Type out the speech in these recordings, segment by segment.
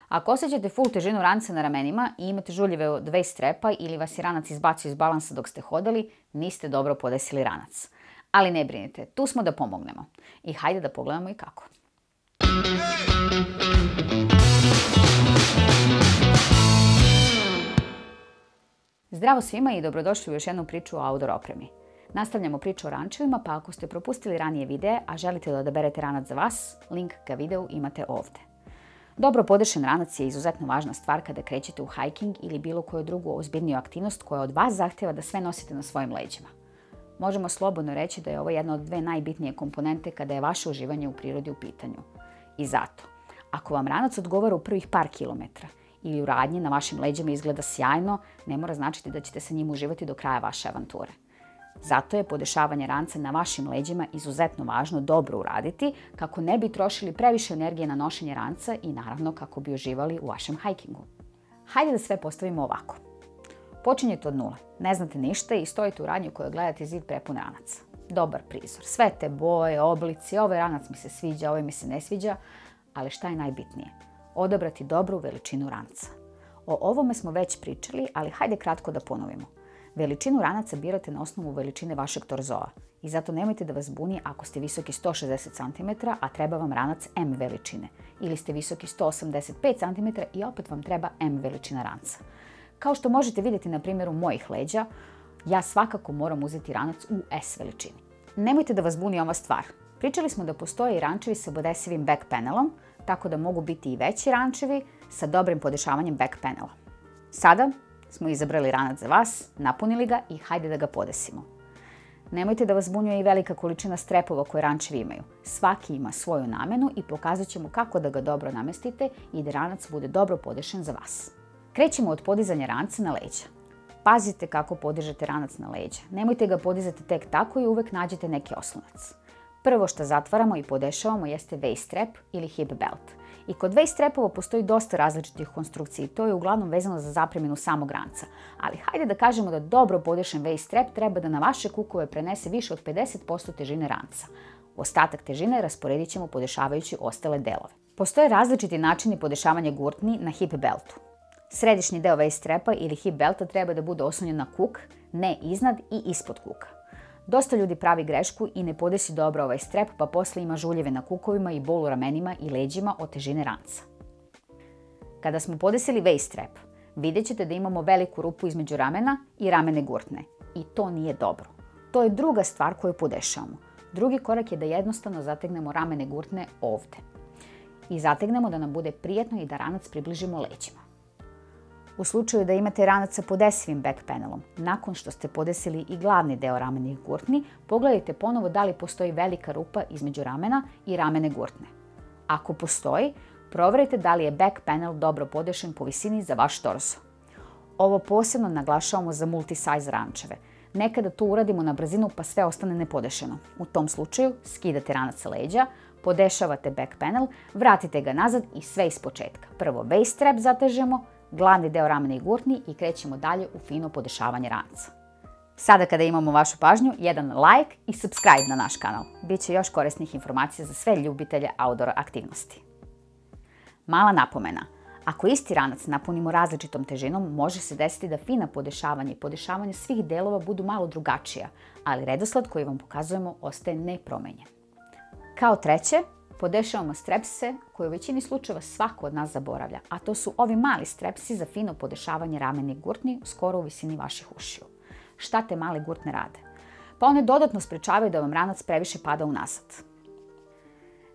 Ako osjećate full težinu ranca na ramenima i imate žuljive od waist strapa ili vas je ranac izbacio iz balansa dok ste hodali, niste dobro podesili ranac. Ali ne brinite, tu smo da pomognemo. I hajde da pogledamo i kako. Zdravo svima i dobrodošli u još jednu priču o outdoor opremi. Nastavljamo priču o rančevima, pa ako ste propustili ranije videe, a želite da odaberete ranac za vas, link ka videu imate ovdje. Dobro podešen ranac je izuzetno važna stvar kada krećete u hiking ili bilo koju drugu ozbiljniju aktivnost koja od vas zahtjeva da sve nosite na svojim leđima. Možemo slobodno reći da je ovo jedna od dve najbitnije komponente kada je vaše uživanje u prirodi u pitanju. I zato, ako vam ranac odgovara u prvih par kilometra ili u radnji na vašim leđima izgleda sjajno, ne mora značiti da ćete sa njim uživati do kraja vaše avanture. Zato je podešavanje ranca na vašim leđima izuzetno važno dobro uraditi kako ne bi trošili previše energije na nošenje ranca i naravno kako bi uživali u vašem hikingu. Hajde da sve postavimo ovako. Počinjete od nule, ne znate ništa i stojite u radnji u kojoj gledate zid prepun ranaca. Dobar prizor, sve te boje, oblici, ovaj ranac mi se sviđa, ovaj mi se ne sviđa, ali šta je najbitnije? Odabrati dobru veličinu ranca. O ovome smo već pričali, ali hajde kratko da ponovimo. Veličinu ranaca birate na osnovu veličine vašeg torzoa i zato nemojte da vas buni ako ste visoki 160 cm, a treba vam ranac M veličine, ili ste visoki 185 cm i opet vam treba M veličina ranca. Kao što možete vidjeti na primjeru mojih leđa, ja svakako moram uzeti ranac u S veličini. Nemojte da vas buni ova stvar. Pričali smo da postoje i rančevi sa podesivim back panelom, tako da mogu biti i veći rančevi sa dobrim podešavanjem back panela. Sada smo izabrali ranac za vas, napunili ga i hajde da ga podesimo. Nemojte da vas bunjuje i velika količina strepova koje rančevi imaju. Svaki ima svoju namenu i pokazat ćemo kako da ga dobro namestite i da ranac bude dobro podešen za vas. Krećemo od podizanja ranca na leđa. Pazite kako podižete ranac na leđa. Nemojte ga podizati tek tako i uvek nađete neki oslonac. Prvo što zatvaramo i podešavamo jeste waist strap ili hip belt. I kod waist strapova postoji dosta različitih konstrukcija i to je uglavnom vezano za zapreminu samog ranca. Ali hajde da kažemo da dobro podešen waist strap treba da na vaše kukove prenese više od 50% težine ranca. Ostatak težine rasporedit ćemo podešavajući ostale delove. Postoje različiti načini podešavanja gurtni na hip beltu. Središnji deo waist strapa ili hip belta treba da bude oslonjen na kuk, ne iznad i ispod kuka. Dosta ljudi pravi grešku i ne podesi dobro ovaj strep, pa posle ima žuljeve na kukovima i bol u ramenima i leđima od težine ranca. Kada smo podesili waist strap, vidjet ćete da imamo veliku rupu između ramena i ramene gurtne. I to nije dobro. To je druga stvar koju podešavamo. Drugi korak je da jednostavno zategnemo ramene gurtne ovdje. I zategnemo da nam bude prijatno i da ranac približimo leđima. U slučaju da imate ranac sa podesivim back panelom, nakon što ste podesili i glavni deo ramenih gurtni, pogledajte ponovo da li postoji velika rupa između ramena i ramene gurtne. Ako postoji, proverite da li je back panel dobro podešen po visini za vaš torso. Ovo posebno naglašavamo za multi-size rančeve. Nekada to uradimo na brzinu pa sve ostane nepodešeno. U tom slučaju skidate ranac sa leđa, podešavate back panel, vratite ga nazad i sve iz početka. Prvo waist strap zatežemo, glavni deo ramenih gurtni i krećemo dalje u fino podešavanje ranca. Sada kada imamo vašu pažnju, jedan like i subscribe na naš kanal. Biće još korisnih informacija za sve ljubitelje outdoor aktivnosti. Mala napomena. Ako isti ranac napunimo različitom težinom, može se desiti da fina podešavanje i podešavanje svih delova budu malo drugačija, ali redosled koji vam pokazujemo ostaje nepromenjen. Kao treće, podešavamo strepse koje u većini slučajeva svako od nas zaboravlja, a to su ovi mali strepsi za fino podešavanje ramenih gurtni skoro u visini vaših ušiju. Šta te male gurtne rade? Pa one dodatno sprečavaju da vam ranac previše pada unazad.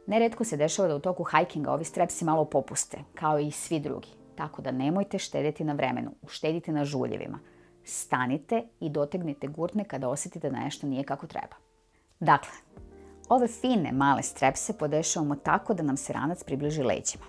Neretko se dešava da u toku hikinga ovi strepsi malo popuste, kao i svi drugi, tako da nemojte štedjeti na vremenu, uštedite na žuljevima. Stanite i dotegnite gurtne kada osjetite da nešto nije kako treba. Dakle, ove fine male strepse podešavamo tako da nam se ranac približi leđima.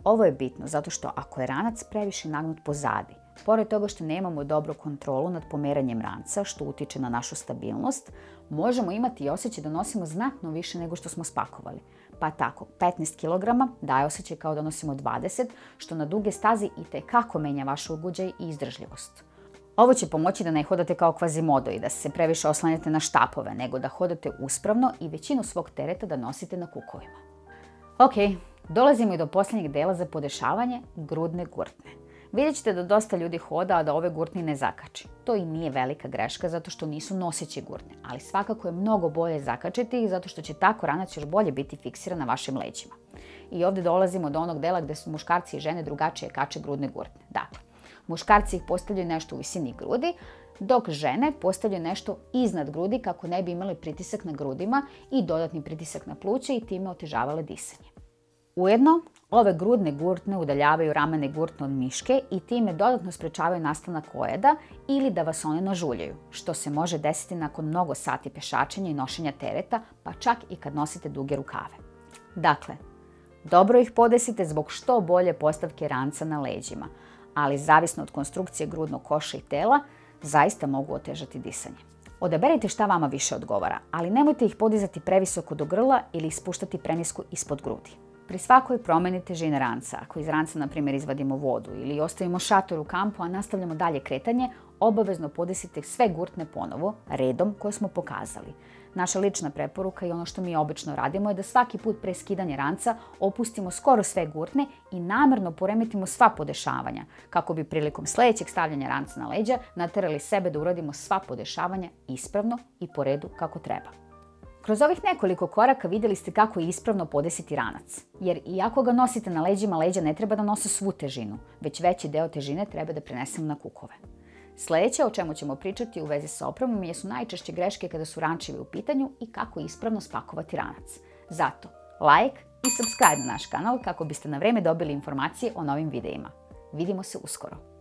Ovo je bitno zato što ako je ranac previše nagnut pozadi, pored toga što nemamo dobru kontrolu nad pomeranjem ranca, što utiče na našu stabilnost, možemo imati i osjećaj da nosimo znatno više nego što smo spakovali. Pa tako, 15 kg daje osjećaj kao da nosimo 20, što na duge stazi itekako menja vaš ugođaj i izdržljivost. Ovo će pomoći da ne hodate kao Quasimodo i da se previše oslanjate na štapove, nego da hodate uspravno i većinu svog tereta da nosite na kukovima. Ok, Dolazimo i do posljednjeg dela za podešavanje, grudne gurtne. Vidjet ćete da dosta ljudi hoda, a da ove gurtne ne zakači. To i nije velika greška zato što nisu noseće gurtne, ali svakako je mnogo bolje zakačiti ih zato što će tako ranac još bolje biti fiksiran na vašim leđima. I ovdje dolazimo do onog dela gdje su muškarci i žene drugačije kače grudne gurtne. Dakle, muškarci ih postavljaju nešto u visini grudi, dok žene postavljaju nešto iznad grudi kako ne bi imali pritisak na grudima i dodatni pritisak na pluća i time otežavale disanje. Ujedno, ove grudne gurtne udaljavaju ramene gurtne od miške i time dodatno sprečavaju nastanak ojeda ili da vas one nažuljaju, što se može desiti nakon mnogo sati pešačenja i nošenja tereta, pa čak i kad nosite duge rukave. Dakle, dobro ih podesite zbog što bolje postavke ranca na leđima, ali zavisno od konstrukcije grudnog koša i tela, zaista mogu otežati disanje. Odaberite šta vama više odgovara, ali nemojte ih podizati previsoko do grla ili ih spuštati prenisko ispod grudi. Pri svakoj promjeni težine ranca, ako iz ranca na primjer izvadimo vodu ili ostavimo šator u kampu, a nastavljamo dalje kretanje, obavezno podesite sve gurtne ponovo, redom koje smo pokazali. Naša lična preporuka i ono što mi obično radimo je da svaki put pre skidanja ranca opustimo skoro sve gurtne i namjerno poremetimo sva podešavanja, kako bi prilikom sljedećeg stavljanja ranca na leđa naterali sebe da uradimo sva podešavanja ispravno i po redu kako treba. Kroz ovih nekoliko koraka vidjeli ste kako je ispravno podesiti ranac, jer iako ga nosite na leđima, leđa ne treba da nose svu težinu, već veći deo težine treba da prenesemo na kukove. Sljedeće o čemu ćemo pričati u vezi sa opremom jesu najčešće greške kada su rančevi u pitanju i kako ispravno spakovati ranac. Zato, like i subscribe na naš kanal kako biste na vrijeme dobili informacije o novim videima. Vidimo se uskoro.